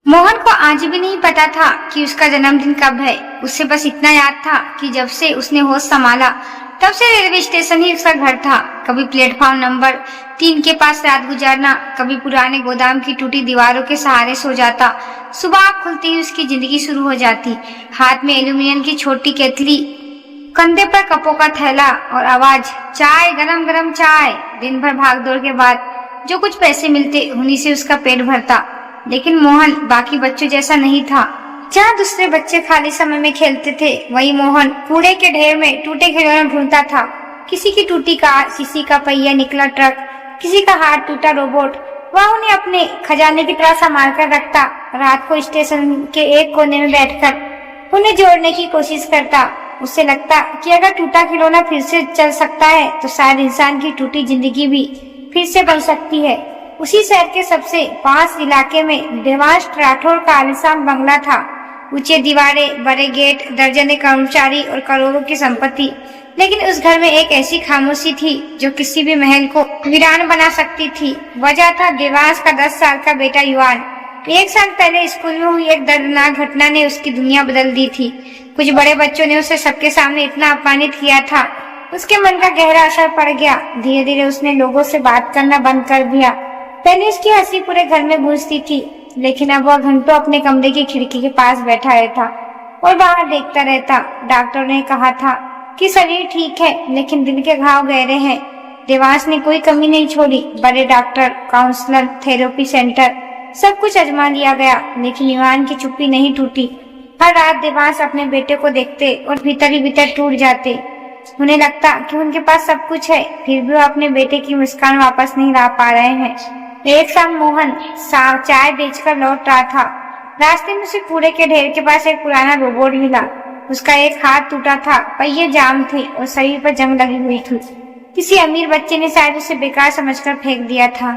मोहन को आज भी नहीं पता था कि उसका जन्मदिन कब है। उसे बस इतना याद था कि जब से उसने होश संभाला तब से रेलवे स्टेशन ही उसका घर था। कभी प्लेटफॉर्म नंबर 3 के पास रात गुजारना, कभी पुराने गोदाम की टूटी दीवारों के सहारे सो जाता। सुबह आँख खुलते ही उसकी जिंदगी शुरू हो जाती। हाथ में एल्यूमिनियम की छोटी केतली, कंधे पर कपों का थैला और आवाज, चाय, गरम गरम चाय। दिन भर भागदौड़ के बाद जो कुछ पैसे मिलते उन्हीं से उसका पेट भरता। लेकिन मोहन बाकी बच्चों जैसा नहीं था। जहाँ दूसरे बच्चे खाली समय में खेलते थे, वही मोहन कूड़े के ढेर में टूटे खिलौने ढूंढता था। किसी की टूटी कार, किसी का पहिया निकला ट्रक, किसी का हाथ टूटा रोबोट। वह उन्हें अपने खजाने की तरह संभाल कर रखता। रात को स्टेशन के एक कोने में बैठकर उन्हें जोड़ने की कोशिश करता। उसे लगता कि अगर टूटा खिलौना फिर से चल सकता है तो शायद इंसान की टूटी जिंदगी भी फिर से बन सकती है। उसी शहर के सबसे पास इलाके में देवांश राठौर का आलीशान बंगला था। ऊंचे दीवारें, बड़े गेट, दर्जने कर्मचारी और करोड़ों की संपत्ति। लेकिन उस घर में एक ऐसी खामोशी थी जो किसी भी महल को वीरान बना सकती थी। वजह था देवांश का 10 साल का बेटा युवान। 1 साल पहले स्कूल में हुई एक दर्दनाक घटना ने उसकी दुनिया बदल दी थी। कुछ बड़े बच्चों ने उसे सबके सामने इतना अपमानित किया था, उसके मन का गहरा असर पड़ गया। धीरे धीरे उसने लोगों से बात करना बंद कर दिया। पहले उसकी हंसी पूरे घर में गूंजती थी, लेकिन अब वह घंटों अपने कमरे की खिड़की के पास बैठा रहता और बाहर देखता रहता। डॉक्टर ने कहा था कि शरीर ठीक है, लेकिन दिल के घाव गहरे हैं। देवांश ने कोई कमी नहीं छोड़ी। बड़े डॉक्टर, काउंसलर, थेरेपी सेंटर, सब कुछ आजमा लिया गया, लेकिन युवान की चुप्पी नहीं टूटी। हर रात देवांश अपने बेटे को देखते और भीतर ही भीतर टूट जाते। उन्हें लगता कि उनके पास सब कुछ है, फिर भी वो अपने बेटे की मुस्कान वापस नहीं ला पा रहे हैं। एक शाम मोहन चाय बेचकर लौट रहा था। रास्ते में उसे कूड़े के ढेर के पास एक पुराना रोबोट मिला। उसका एक हाथ टूटा था, पहिए जाम थे और शरीर पर जंग लगी हुई थी। किसी अमीर बच्चे ने शायद उसे बेकार समझकर फेंक दिया था।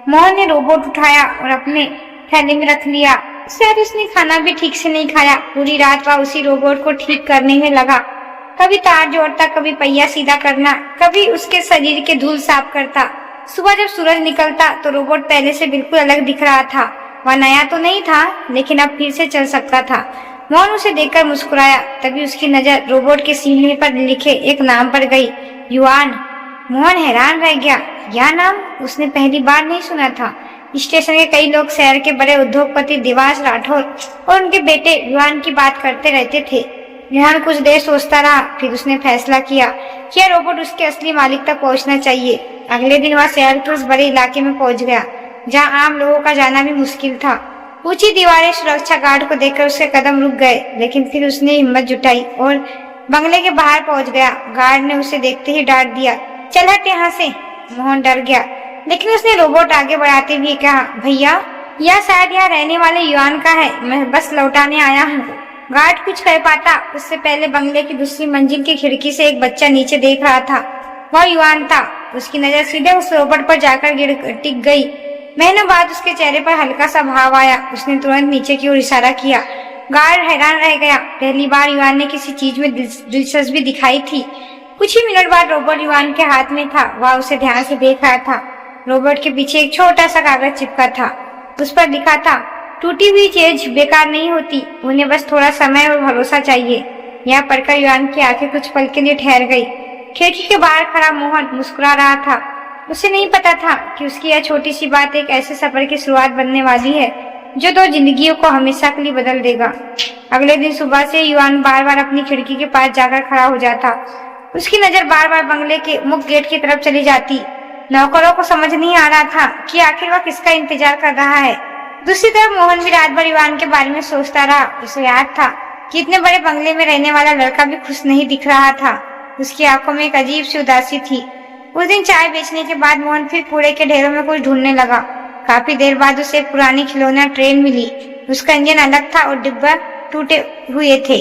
मोहन ने रोबोट उठाया और अपने थैले में रख लिया। शायद उसने खाना भी ठीक से नहीं खाया। पूरी रात वह उसी रोबोट को ठीक करने में लगा। कभी तार जोड़ता, कभी पहिया सीधा करना, कभी उसके शरीर के धूल साफ करता। सुबह जब सूरज निकलता तो रोबोट पहले से बिल्कुल अलग दिख रहा था। वह नया तो नहीं था, लेकिन अब फिर से चल सकता था। मोहन उसे देखकर मुस्कुराया। तभी उसकी नजर रोबोट के सीने पर लिखे एक नाम पर गई, युवान। मोहन हैरान रह गया। यह नाम उसने पहली बार नहीं सुना था। स्टेशन के कई लोग शहर के बड़े उद्योगपति देवांश राठौर और उनके बेटे युवान की बात करते रहते थे। मोहन कुछ देर सोचता रहा, फिर उसने फैसला किया कि यह रोबोट उसके असली मालिक तक पहुंचना चाहिए। अगले दिन वह शहर के उस बड़े इलाके में पहुंच गया जहां आम लोगों का जाना भी मुश्किल था। ऊंची दीवारें, सुरक्षा गार्ड को देखकर उसके कदम रुक गए, लेकिन फिर उसने हिम्मत जुटाई और बंगले के बाहर पहुंच गया। गार्ड ने उसे देखते ही डांट दिया, चल हट यहाँ से। मोहन डर गया, लेकिन उसने रोबोट आगे बढ़ाते हुए कहा, भैया, यह शायद यहाँ रहने वाले युवान का है, मैं बस लौटाने आया हूँ। गार्ड कुछ कह पाता उससे पहले बंगले की दूसरी मंजिल की खिड़की से एक बच्चा नीचे देख रहा था। वह युवान था। उसकी नजर सीधे उस रोबोट पर जाकर टिक गई। महीनों बाद उसके चेहरे पर हल्का सा भाव आया। उसने तुरंत नीचे की ओर इशारा किया। गार्ड हैरान रह गया। पहली बार युवान ने किसी चीज में दिलचस्पी दिखाई थी। कुछ ही मिनट बाद रोबोट युवान के हाथ में था। वह उसे ध्यान से देख रहा था। रोबोट के पीछे एक छोटा सा कागज चिपका था। उस पर लिखा था, टूटी हुई चीज बेकार नहीं होती, उन्हें बस थोड़ा समय और भरोसा चाहिए। यह पढ़कर युवान की आंखें कुछ पल के लिए ठहर गई। खिड़की के बाहर खड़ा मोहन मुस्कुरा रहा था। उसे नहीं पता था कि उसकी यह छोटी सी बात एक ऐसे सफर की शुरुआत बनने वाली है जो 2 जिंदगियों को हमेशा के लिए बदल देगा। अगले दिन सुबह से युवान बार बार अपनी खिड़की के पास जाकर खड़ा हो जाता। उसकी नजर बार बार बंगले के मुख्य गेट की तरफ चली जाती। नौकरों को समझ नहीं आ रहा था कि आखिर वह किसका इंतजार कर रहा है। दूसरी तरफ मोहन भी रात भर युवान के बारे में सोचता रहा। उसे याद था कि इतने बड़े बंगले में रहने वाला लड़का भी खुश नहीं दिख रहा था। उसकी आंखों में एक अजीब सी उदासी थी। उस दिन चाय बेचने के बाद मोहन फिर कूड़े के ढेरों में कुछ ढूंढने लगा। काफी देर बाद उसे एक पुरानी खिलौना ट्रेन मिली। उसका इंजन अलग था और डिब्बा टूटे हुए थे।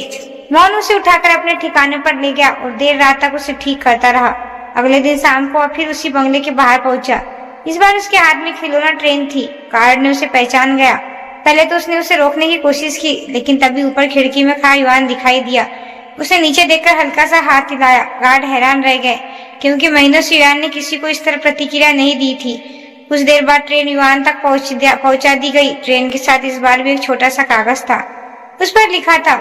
मोहन उसे उठाकर अपने ठिकाने पर ले गया और देर रात तक उसे ठीक करता रहा। अगले दिन शाम को फिर उसी बंगले के बाहर पहुंचा। इस बार उसके हाथ में खिलौना ट्रेन थी। गार्ड ने उसे पहचान गया। पहले तो उसने उसे रोकने की कोशिश की, लेकिन तभी ऊपर खिड़की में खड़ा युवान दिखाई दिया। उसे नीचे देखकर हल्का सा हाथ हिलाया। गार्ड हैरान रह गए, क्योंकि महीनों से युवान ने किसी को इस तरह प्रतिक्रिया नहीं दी थी। कुछ देर बाद ट्रेन युआन तक पहुंचा दी गई। ट्रेन के साथ इस बार भी एक छोटा सा कागज था। उस पर लिखा था,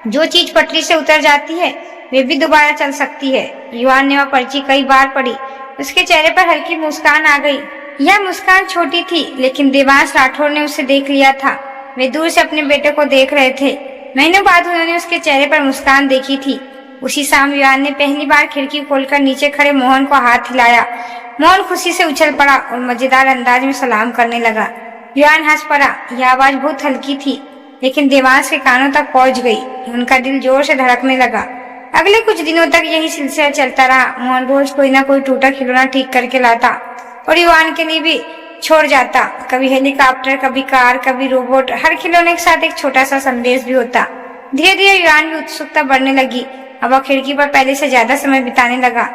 जो चीज पटरी से उतर जाती है वे भी दोबारा चल सकती है। युआन ने वह पर्ची कई बार पढ़ी। उसके चेहरे पर हल्की मुस्कान आ गई। यह मुस्कान छोटी थी, लेकिन देवांश राठौर ने उसे देख लिया था। वे दूर से अपने बेटे को देख रहे थे। महीनों बाद उन्होंने उसके चेहरे पर मुस्कान देखी थी। उसी शाम युआन ने पहली बार खिड़की खोलकर नीचे खड़े मोहन को हाथ हिलाया। मोहन खुशी से उछल पड़ा और मजेदार अंदाज में सलाम करने लगा। युआन हंस पड़ा। यह आवाज बहुत हल्की थी, लेकिन देवांश के कानों तक पहुंच गई। उनका दिल जोर से धड़कने लगा। अगले कुछ दिनों तक यही सिलसिला चलता रहा। मोहन रोज कोई ना कोई टूटा खिलौना ठीक करके लाता और युआन के लिए भी छोड़ जाता। कभी हेलीकॉप्टर, कभी कार, कभी रोबोट। हर खिलौने के साथ एक छोटा सा संदेश भी होता। धीरे धीरे युआन में उत्सुकता बढ़ने लगी। अब वह खिड़की पर पहले से ज्यादा समय बिताने लगा।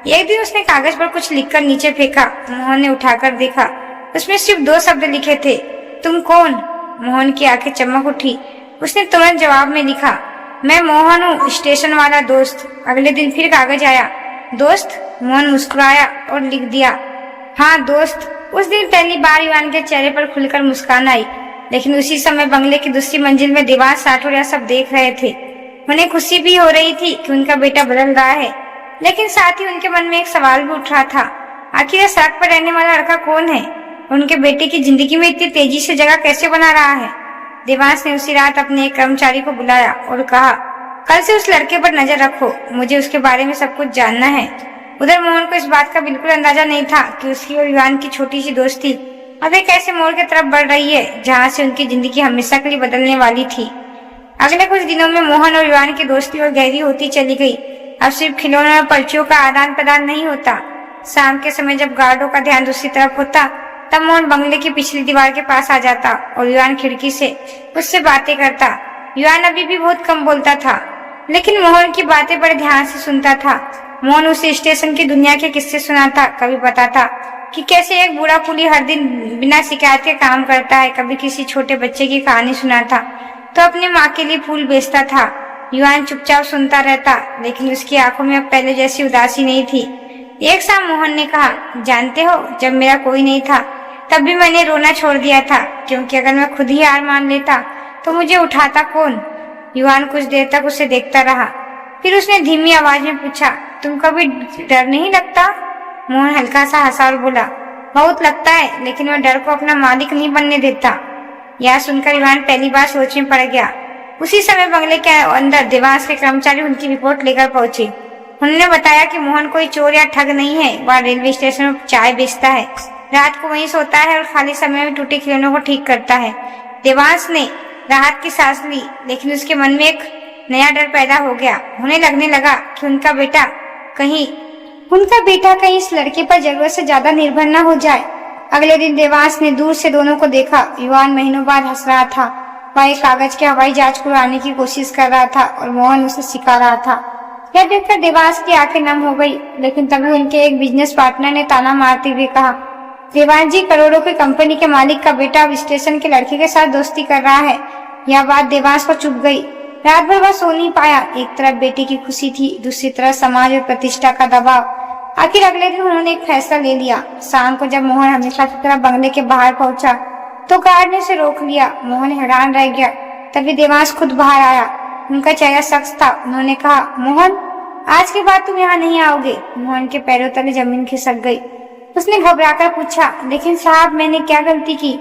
एक दिन उसने कागज पर कुछ लिखकर नीचे फेंका। मोहन ने उठाकर देखा। उसमें सिर्फ 2 शब्द लिखे थे, तुम कौन? मोहन की आंखें चमक उठी। उसने तुरंत जवाब में लिखा, मैं मोहन हूँ, स्टेशन वाला दोस्त। अगले दिन फिर कागज आया, दोस्त? मोहन मुस्कुराया और लिख दिया, हाँ दोस्त। उस दिन पहली बार युआन के चेहरे पर खुलकर मुस्कान आई। लेकिन उसी समय बंगले की दूसरी मंजिल में देवांश राठौर यह सब देख रहे थे। उन्हें खुशी भी हो रही थी कि उनका बेटा बदल रहा है, लेकिन साथ ही उनके मन में एक सवाल भी उठ रहा था, आखिर सड़क पर रहने वाला लड़का कौन है? उनके बेटे की जिंदगी में इतनी तेजी से जगह कैसे बना रहा है? देवांश ने उसी रात अपने एक कर्मचारी को बुलाया और कहा, कल से उस लड़के पर नजर रखो, मुझे उसके बारे में सब कुछ जानना है। उधर मोहन को इस बात का बिल्कुल अंदाजा नहीं था कि उसकी और युआन की छोटी सी दोस्ती अब एक ऐसे मोड़ की तरफ बढ़ रही है जहाँ से उनकी जिंदगी हमेशा के लिए बदलने वाली थी। अगले कुछ दिनों में मोहन और युआन की दोस्ती और गहरी होती चली गई। अब सिर्फ खिलौनों और पर्चियों का आदान प्रदान नहीं होता। शाम के समय जब गार्डों का ध्यान दूसरी तरफ होता, तब मोहन बंगले की पिछली दीवार के पास आ जाता और युआन खिड़की से उससे बातें करता। युआन अभी भी बहुत कम बोलता था, लेकिन मोहन की बातें बड़े ध्यान से सुनता था। मोहन उसे स्टेशन की दुनिया के किस्से सुनाता। कभी बताता कि कैसे एक बूढ़ा कुली हर दिन बिना शिकायत के काम करता है। कभी किसी छोटे बच्चे की कहानी सुनाता तो अपनी माँ के लिए फूल बेचता था। युआन चुपचाप सुनता रहता, लेकिन उसकी आंखों में अब पहले जैसी उदासी नहीं थी। एक शाम मोहन ने कहा, जानते हो, जब मेरा कोई नहीं था तब भी मैंने रोना छोड़ दिया था, क्योंकि अगर मैं खुद ही हार मान लेता तो मुझे उठाता कौन? युआन कुछ देर तक उसे देखता रहा। फिर उसने धीमी आवाज में पूछा, तुम कभी डर नहीं लगता? मोहन हल्का सा हंसा और बोला, बहुत लगता है, लेकिन मैं डर को अपना मालिक नहीं बनने देता। यह सुनकर युआन पहली बार सोच में पड़ गया। उसी समय बंगले के अंदर देवांश के कर्मचारी उनकी रिपोर्ट लेकर पहुंचे। उन्होंने बताया कि मोहन कोई चोर या ठग नहीं है, वह रेलवे स्टेशन में चाय बेचता है, रात को वहीं सोता है और खाली समय में टूटे खिलौनों को ठीक करता है। देवांश ने राहत की सांस ली, लेकिन उसके मन में एक नया डर पैदा हो गया। उन्हें लगने लगा कि उनका बेटा कहीं इस लड़के पर जरूरत से ज्यादा निर्भर न हो जाए। अगले दिन देवांश ने दूर से दोनों को देखा। युआन महीनों बाद हंस रहा था। वह एक कागज के हवाई जहाज को उड़ाने की कोशिश कर रहा था और मोहन उसे सिखा रहा था। यह देखकर देवांश की आंखें नम हो गई, लेकिन तभी उनके एक बिजनेस पार्टनर ने ताना मारते हुए कहा, देवांश जी, करोड़ों की कंपनी के मालिक का बेटा अब स्टेशन के लड़के के साथ दोस्ती कर रहा है। यह बात देवांश को चुभ गई। रात भर वह सो नहीं पाया। एक तरफ बेटे की खुशी थी, दूसरी तरफ समाज और प्रतिष्ठा का दबाव। आखिर अगले दिन उन्होंने एक फैसला ले लिया। शाम को जब मोहन हमेशा की तरह बंगले के बाहर पहुंचा तो गार्ड ने उसे रोक लिया। मोहन हैरान रह गया। तभी देवांश खुद बाहर आया। उनका चेहरा सख्त था। उन्होंने कहा, मोहन, आज के बाद तुम यहाँ नहीं आओगे। मोहन के पैरों तले जमीन खिसक गई। उसने घबराकर पूछा, लेकिन साहब, मैंने क्या गलती की?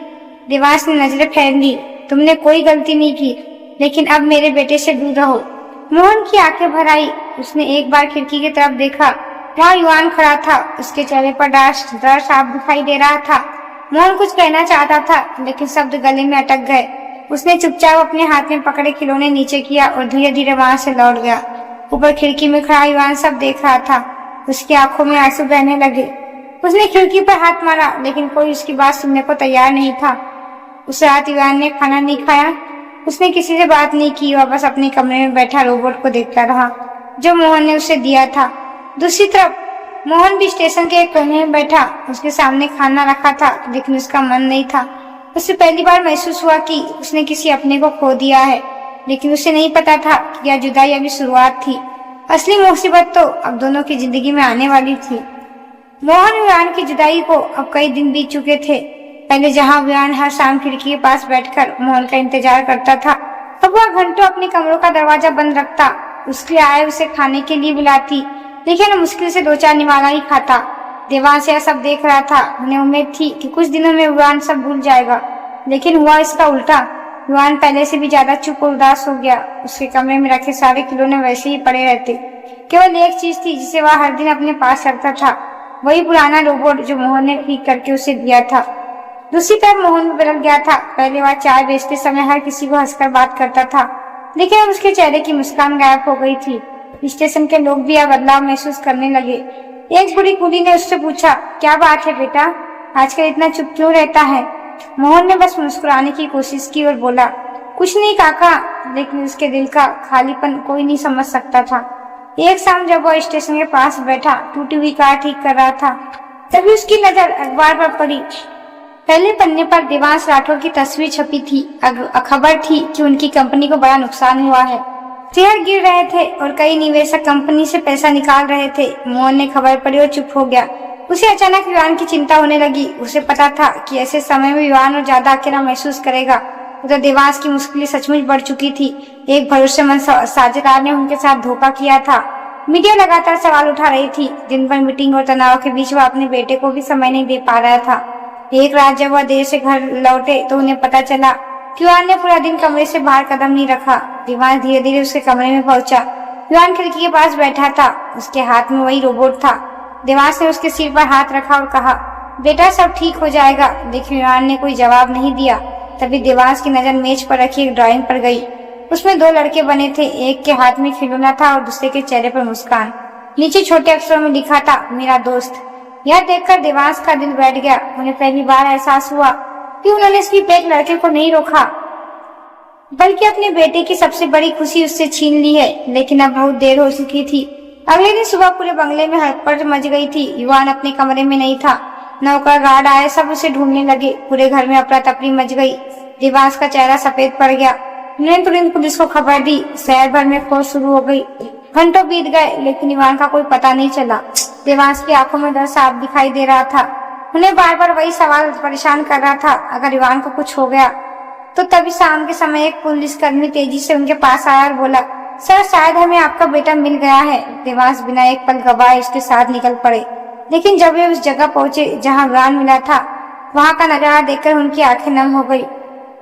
देवांश ने नजरें फेर ली। तुमने कोई गलती नहीं की, लेकिन अब मेरे बेटे से दूर रहो। मोहन की आंखें भर आई। उसने एक बार खिड़की की तरफ देखा। वहाँ युआन खड़ा था। उसके चेहरे पर डर साफ दिखाई दे रहा था। मोहन कुछ कहना चाहता था, लेकिन शब्द गले में अटक गए। उसने चुपचाप अपने हाथ में पकड़े खिलौने नीचे किया और धीरे धीरे वहाँ से लौट गया। ऊपर खिड़की में खड़ा युआन सब देख रहा था। उसकी आंखों में आंसू बहने लगे। उसने खिड़की पर हाथ मारा, लेकिन कोई उसकी बात सुनने को तैयार नहीं था। उस रात युआन ने खाना नहीं खाया। उसने किसी से बात नहीं की। वह बस अपने कमरे में बैठा रोबोट को देखता रहा जो मोहन ने उसे दिया था। दूसरी तरफ मोहन भी स्टेशन के एक कोने में बैठा। उसके सामने खाना रखा था, लेकिन उसका मन नहीं था। उसे पहली बार महसूस हुआ कि उसने किसी अपने को खो दिया है, लेकिन उसे नहीं पता था कि यह जुदाई अभी शुरुआत थी। असली मुसीबत तो अब दोनों की जिंदगी में आने वाली थी। मोहन विवान की जुदाई को अब कई दिन बीत चुके थे। पहले जहाँ विवान हर शाम खिड़की के पास बैठकर मोहन का इंतजार करता था, अब वह घंटों अपने कमरों का दरवाजा बंद रखता, उसके आए उसे खाने के लिए बुलाती, लेकिन मुश्किल से 2-4 निवाला ही खाता। देवांश यह सब देख रहा था। उन्हें उम्मीद थी कि कुछ दिनों में विवान सब भूल जाएगा, लेकिन हुआ इसका उल्टा। विवान पहले से भी ज्यादा चुप और उदास हो गया। उसके कमरे में रखे सारे खिलौने वैसे ही पड़े रहते। केवल एक चीज थी जिसे वह हर दिन अपने पास रखता था, वही पुराना रोबोट जो मोहन ने ठीक करके उसे दिया था। दूसरी तरफ मोहन भी बदल गया था। पहले वह चाय बेचते समय हर किसी को हंसकर बात करता था, लेकिन अब उसके चेहरे की मुस्कान गायब हो गई थी। स्टेशन के लोग भी यह बदलाव महसूस करने लगे। एक बूढ़ी कूली ने उससे पूछा, क्या बात है बेटा, आजकल इतना चुप क्यों रहता है? मोहन ने बस मुस्कुराने की कोशिश की और बोला, कुछ नहीं काका, लेकिन उसके दिल का खालीपन कोई नहीं समझ सकता था। एक शाम जब वह स्टेशन के पास बैठा टूटी हुई कार ठीक कर रहा था, तभी उसकी नजर अखबार पर पड़ी। पहले पन्ने पर देवांश राठौर की तस्वीर छपी थी। खबर थी कि उनकी कंपनी को बड़ा नुकसान हुआ है, शेयर गिर रहे थे और कई निवेशक कंपनी से पैसा निकाल रहे थे। मोहन ने खबर पढ़ी और चुप हो गया। उसे अचानक विवान की चिंता होने लगी। उसे पता था कि ऐसे समय में विवान और ज्यादा अकेला महसूस करेगा। उधर देवांश की मुश्किलें सचमुच बढ़ चुकी थी। एक भरोसेमंद साझेदार ने उनके साथ धोखा किया था। मीडिया लगातार सवाल उठा रही थी। दिन भर मीटिंग और तनाव के बीच वह अपने बेटे को भी समय नहीं दे पा रहा था। एक रात जब वह देर से घर लौटे तो उन्हें पता चला कि विवान ने पूरा दिन कमरे से बाहर कदम नहीं रखा। देवांश धीरे धीरे उसके कमरे में पहुंचा। विवान खिड़की के पास बैठा था, उसके हाथ में वही रोबोट था। देवांश ने उसके सिर पर हाथ रखा और कहा, बेटा सब ठीक हो जाएगा। लेकिन विवान ने कोई जवाब नहीं दिया। तभी देवांश की नजर मेज पर रखी एक ड्राइंग पर गई। उसमें 2 लड़के बने थे, एक के हाथ में खिलौना था और दूसरे के चेहरे पर मुस्कान। नीचे छोटे अक्षरों में लिखा था, मेरा दोस्त। यह देखकर देवांश का दिल बैठ गया। उन्हें पहली बार एहसास हुआ कि उन्होंने सिर्फ एक लड़के को नहीं रोका, बल्कि अपने बेटे की सबसे बड़ी खुशी उससे छीन ली है। लेकिन अब बहुत देर हो चुकी थी। अगले दिन सुबह पूरे बंगले में हड़पड़ मच गई थी। युवान अपने कमरे में नहीं था। नौकर गार्ड आए, सब उसे ढूंढने लगे। पूरे घर में अफरा तफरी मच गई। देवांश का चेहरा सफेद पड़ गया। उन्होंने तुरंत पुलिस को खबर दी। शहर भर में खोज शुरू हो गई। घंटों बीत गए, लेकिन युवान का कोई पता नहीं चला। देवांश की आंखों में डर साफ दिखाई दे रहा था। उन्हें बार बार वही सवाल परेशान कर रहा था, अगर युवान को कुछ हो गया तो। तभी शाम के समय एक पुलिसकर्मी तेजी से उनके पास आया और बोला, सर शायद हमें आपका बेटा मिल गया है। देवांश बिना एक पल गवाए उसके साथ निकल पड़े। लेकिन जब वे उस जगह पहुंचे जहां विवान मिला था, वहां का नजारा देखकर उनकी आंखें नम हो गई।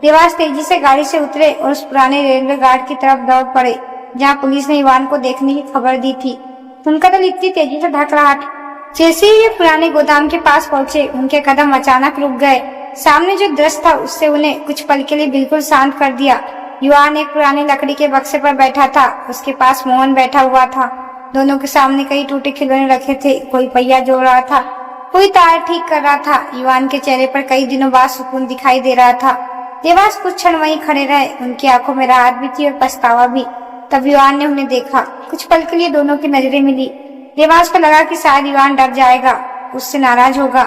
देवांश तेजी से गाड़ी से उतरे और उस पुराने रेलवे गार्ड की तरफ दौड़ पड़े जहाँ पुलिस ने युवान को देखने की खबर दी थी। उनका दिल इतनी तेजी से धड़क रहा था। जैसे ही वे पुराने गोदाम के पास पहुंचे, उनके कदम अचानक रुक गए। सामने जो दृश्य था उससे उन्हें कुछ पल के लिए बिल्कुल शांत कर दिया। युवान एक पुरानी लकड़ी के बक्से पर बैठा था। उसके पास मोहन बैठा हुआ था। दोनों के सामने कई टूटे खिलौने रखे थे। कोई पहिया जोड़ रहा था, कोई तार ठीक कर रहा था। युवान के चेहरे पर कई दिनों बाद सुकून दिखाई दे रहा था। देवांश कुछ क्षण वहीं खड़े रहे। उनकी आंखों में राहत भी थी और पछतावा भी। तब युवान ने उन्हें देखा। कुछ पल के लिए दोनों की नजरें मिली। देवांश को लगा कि शायद युवान डर जाएगा, उससे नाराज होगा।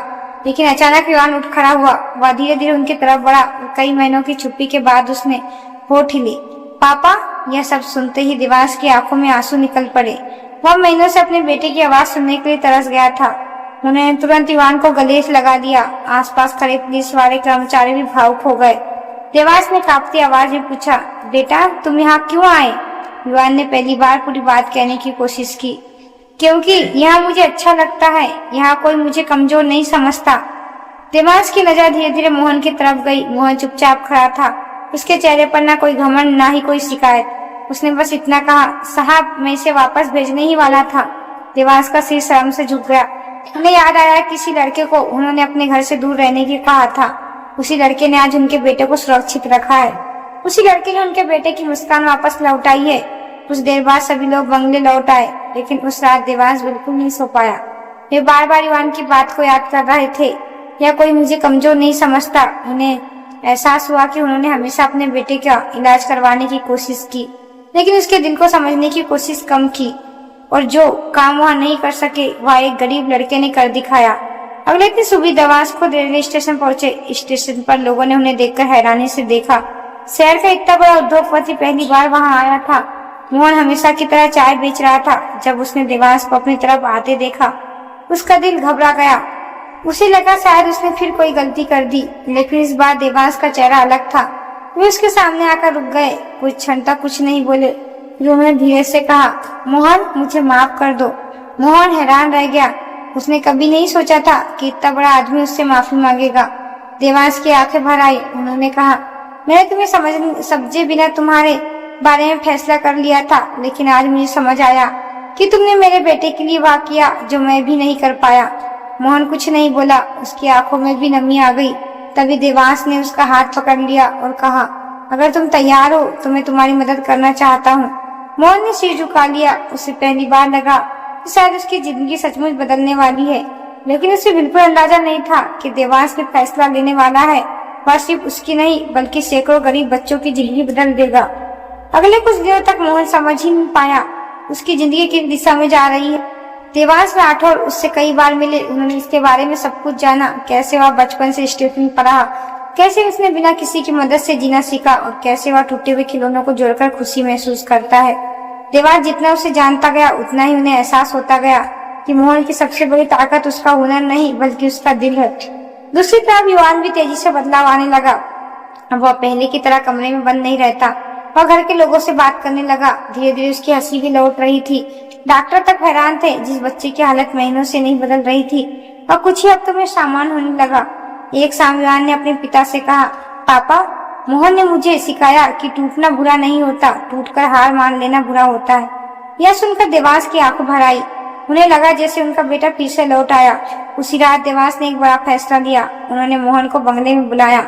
लेकिन अचानक युवान उठ खड़ा हुआ। वह धीरे धीरे उनकी तरफ बढ़ा और कई महीनों की चुप्पी के बाद उसने होठ हिली, पापा। यह सब सुनते ही देवांश की आंखों में आंसू निकल पड़े। वह महीनों से अपने बेटे की आवाज सुनने के लिए तरस गया था। उन्होंने तुरंत युवान को गले से लगा दिया। आसपास खड़े पुलिस वाले कर्मचारी भी भावुक हो गए। देवांश ने कांपती आवाज में पूछा, बेटा तुम यहाँ क्यों आए? युवान ने पहली बार पूरी बात कहने की कोशिश की, क्योंकि यहाँ मुझे अच्छा लगता है। यहाँ कोई मुझे कमजोर नहीं समझता। देवांश की नजर धीरे धीरे मोहन की तरफ गई। मोहन चुपचाप खड़ा था। उसके चेहरे पर ना कोई घमंड ना ही कोई शिकायत। उसने बस इतना कहा, साहब मैं इसे वापस भेजने ही वाला था। देवांश का सिर शर्म से झुक गया। उन्हें याद आया किसी लड़के को उन्होंने अपने घर से दूर रहने की कहा था। उसी लड़के ने आज उनके बेटे को सुरक्षित रखा है। उसी लड़के ने उनके बेटे की मुस्कान वापस लौटाई है। कुछ देर बाद सभी लोग बंगले लौट आए, लेकिन उस रात देवांश बिल्कुल नहीं सो पाया। वे बार बार युवान की बात को याद कर रहे थे। या कोई मुझे कमजोर नहीं समझता। उन्हें एहसास हुआ कि उन्होंने हमेशा अपने बेटे का इलाज करवाने की कोशिश की, लेकिन उसके दिल को समझने की कोशिश कम की। और जो काम वह नहीं कर सके वह एक गरीब लड़के ने कर दिखाया। अगले दिन सुबह देवांश खुद रेलवे स्टेशन पहुंचे। स्टेशन पर लोगों ने उन्हें देखकर हैरानी से देखा। शहर का इतना बड़ा उद्योगपति पहली बार वहां आया था। मोहन हमेशा की तरह चाय बेच रहा था। जब उसने देवांश को अपनी तरफ आते देखा, उसका दिल घबरा गया। उसे लगा शायद उसने फिर कोई गलती कर दी, लेकिन इस बार देवांश का चेहरा अलग था। वे उसके सामने आकर रुक गए। कुछ क्षण तक कुछ नहीं बोले। फिर उन्होंने धीरे से कहा, मोहन, मुझे माफ कर दो। मोहन हैरान रह गया। उसने कभी नहीं सोचा था कि इतना बड़ा आदमी उससे माफी मांगेगा। देवांश की आंखें भर आई। उन्होंने कहा, मैंने तुम्हें समझे बिना तुम्हारे बारे में फैसला कर लिया था, लेकिन आज मुझे समझ आया कि तुमने मेरे बेटे के लिए वह किया जो मैं भी नहीं कर पाया। मोहन कुछ नहीं बोला। उसकी आंखों में भी नमी आ गई। तभी देवांश ने उसका हाथ पकड़ लिया और कहा, अगर तुम तैयार हो तो मैं तुम्हारी मदद करना चाहता हूँ। मोहन ने सिर झुका लिया। उसे पहली बार लगा कि शायद उसकी जिंदगी सचमुच बदलने वाली है, लेकिन उसे बिल्कुल अंदाजा नहीं था कि देवांश ने फैसला लेने वाला है। वह सिर्फ उसकी नहीं बल्कि सैकड़ों गरीब बच्चों की जिंदगी बदल देगा। अगले कुछ दिनों तक मोहन समझ ही नहीं पाया उसकी जिंदगी किस दिशा में जा रही है। देवांश राठौर उससे कई बार मिले। उन्होंने इसके बारे में सब कुछ जाना, कैसे वह बचपन से स्टेशन पढ़ा, कैसे उसने बिना किसी की मदद से जीना सीखा और कैसे वह टूटे हुए खिलौनों को जोड़कर खुशी महसूस करता है। देवांश जितना उसे जानता गया उतना ही उन्हें एहसास होता गया कि मोहन की सबसे बड़ी ताकत उसका हुनर नहीं बल्कि उसका दिल है। दूसरी तरफ युवान भी तेजी से बदलाव आने लगा। अब वह पहले की तरह कमरे में बंद नहीं रहता। वह घर के लोगों से बात करने लगा। धीरे धीरे उसकी हंसी भी लौट रही थी। डॉक्टर तक हैरान थे। जिस बच्चे की हालत महीनों से नहीं बदल रही थी वह कुछ ही हफ्तों में सामान्य होने लगा। एक शाम युवान ने अपने पिता से कहा, पापा, मोहन ने मुझे सिखाया कि टूटना बुरा नहीं होता, टूटकर हार मान लेना बुरा होता है। यह सुनकर देवांश की आंखें भर आई। उन्हें लगा जैसे उनका बेटा फिर से लौट आया। उसी रात देवांश ने एक बड़ा फैसला लिया। उन्होंने मोहन को बंगले में बुलाया।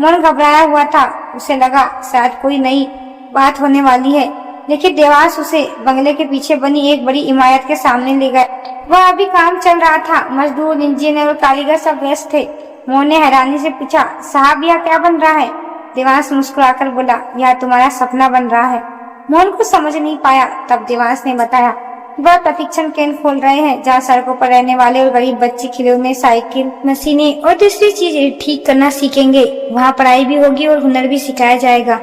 मोहन घबराया हुआ था। उसे लगा शायद कोई नई बात होने वाली है, लेकिन देवांश उसे बंगले के पीछे बनी एक बड़ी इमारत के सामने ले गए। वह अभी काम चल रहा था। मजदूर, इंजीनियर और कारीगर सब व्यस्त थे। मोहन ने हैरानी से पूछा, साहब, यह क्या बन रहा है? देवांश मुस्कुराकर बोला, यह तुम्हारा सपना बन रहा है। मोहन कुछ समझ नहीं पाया। तब देवांश ने बताया, वह प्रशिक्षण केंद्र खोल रहे हैं जहाँ सड़कों पर रहने वाले और गरीब बच्चे खिलौने, साइकिल, मशीनें और दूसरी चीजें ठीक करना सीखेंगे। वहाँ पढ़ाई भी होगी और हुनर भी सिखाया जाएगा।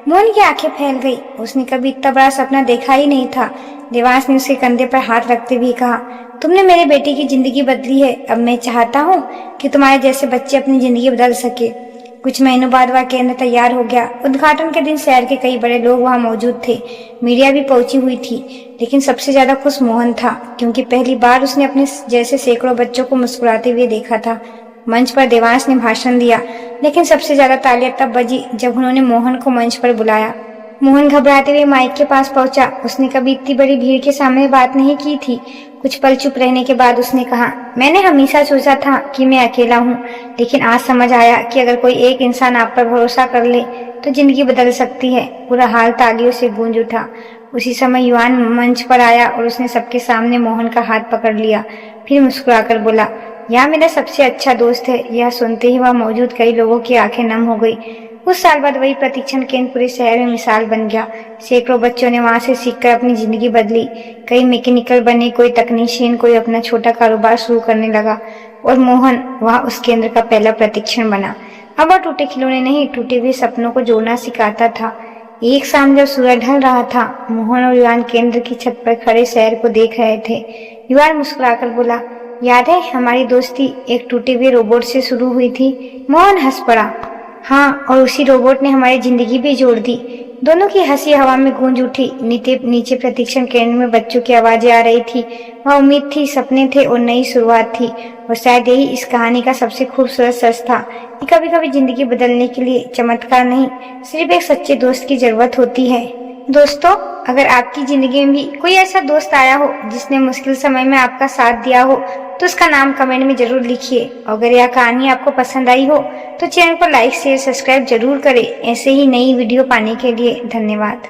मोहन की आंखें फैल गई। उसने कभी इतना बड़ा सपना देखा ही नहीं था। देवांश ने उसके कंधे पर हाथ रखते हुए कहा, तुमने मेरे बेटे की जिंदगी बदली है। अब मैं चाहता हूँ कि तुम्हारे जैसे बच्चे अपनी जिंदगी बदल सके। कुछ महीनों बाद वह केंद्र तैयार हो गया। उद्घाटन के दिन शहर के कई बड़े लोग वहाँ मौजूद थे। मीडिया भी पहुंची हुई थी, लेकिन सबसे ज्यादा खुश मोहन था, क्योंकि पहली बार उसने अपने जैसे सैकड़ों बच्चों को मुस्कुराते हुए देखा था। मंच पर देवांश ने भाषण दिया, लेकिन सबसे ज्यादा तालियां तब बजी जब उन्होंने मोहन को मंच पर बुलाया। मोहन घबराते हुए माइक के पास पहुंचा। उसने कभी इतनी बड़ी भीड़ के सामने बात नहीं की थी। कुछ पल चुप रहने के बाद उसने कहा, मैंने हमेशा सोचा था कि मैं अकेला हूँ, लेकिन आज समझ आया कि अगर कोई एक इंसान आप पर भरोसा कर ले तो जिंदगी बदल सकती है। पूरा हाल तालियों से गूंज उठा। उसी समय युवान मंच पर आया और उसने सबके सामने मोहन का हाथ पकड़ लिया। फिर मुस्कुराकर बोला, यह मेरा सबसे अच्छा दोस्त है। यह सुनते ही वह मौजूद कई लोगों की आंखें नम हो गई। कुछ साल बाद वही प्रशिक्षण केंद्र पूरे शहर में मिसाल बन गया। सैकड़ों बच्चों ने वहां से सीखकर अपनी जिंदगी बदली। कई मैकेनिकल बने, कोई तकनीशियन, कोई अपना छोटा कारोबार शुरू करने लगा और मोहन वह उस केंद्र का पहला प्रशिक्षण बना। अब वह टूटे खिलौने नहीं, टूटे हुए सपनों को जोड़ना सिखाता था। एक शाम जब सूरज ढल रहा था, मोहन और युवान केंद्र की छत पर खड़े शहर को देख रहे थे। युवान मुस्कुराकर बोला, याद है हमारी दोस्ती एक टूटे हुए रोबोट से शुरू हुई थी? मोहन हंस पड़ा। हाँ, और उसी रोबोट ने हमारी जिंदगी भी जोड़ दी। दोनों की हंसी हवा में गूंज उठी। नीचे प्रशिक्षण केंद्र में बच्चों की आवाजें आ रही थी। वह उम्मीद थी, सपने थे और नई शुरुआत थी। और शायद यही इस कहानी का सबसे खूबसूरत सच था कि कभी कभी जिंदगी बदलने के लिए चमत्कार नहीं, सिर्फ एक सच्चे दोस्त की जरूरत होती है। दोस्तों, अगर आपकी जिंदगी में भी कोई ऐसा दोस्त आया हो जिसने मुश्किल समय में आपका साथ दिया हो, तो उसका नाम कमेंट में जरूर लिखिए। अगर यह कहानी आपको पसंद आई हो तो चैनल को लाइक, शेयर, सब्सक्राइब जरूर करें। ऐसे ही नई वीडियो पाने के लिए धन्यवाद।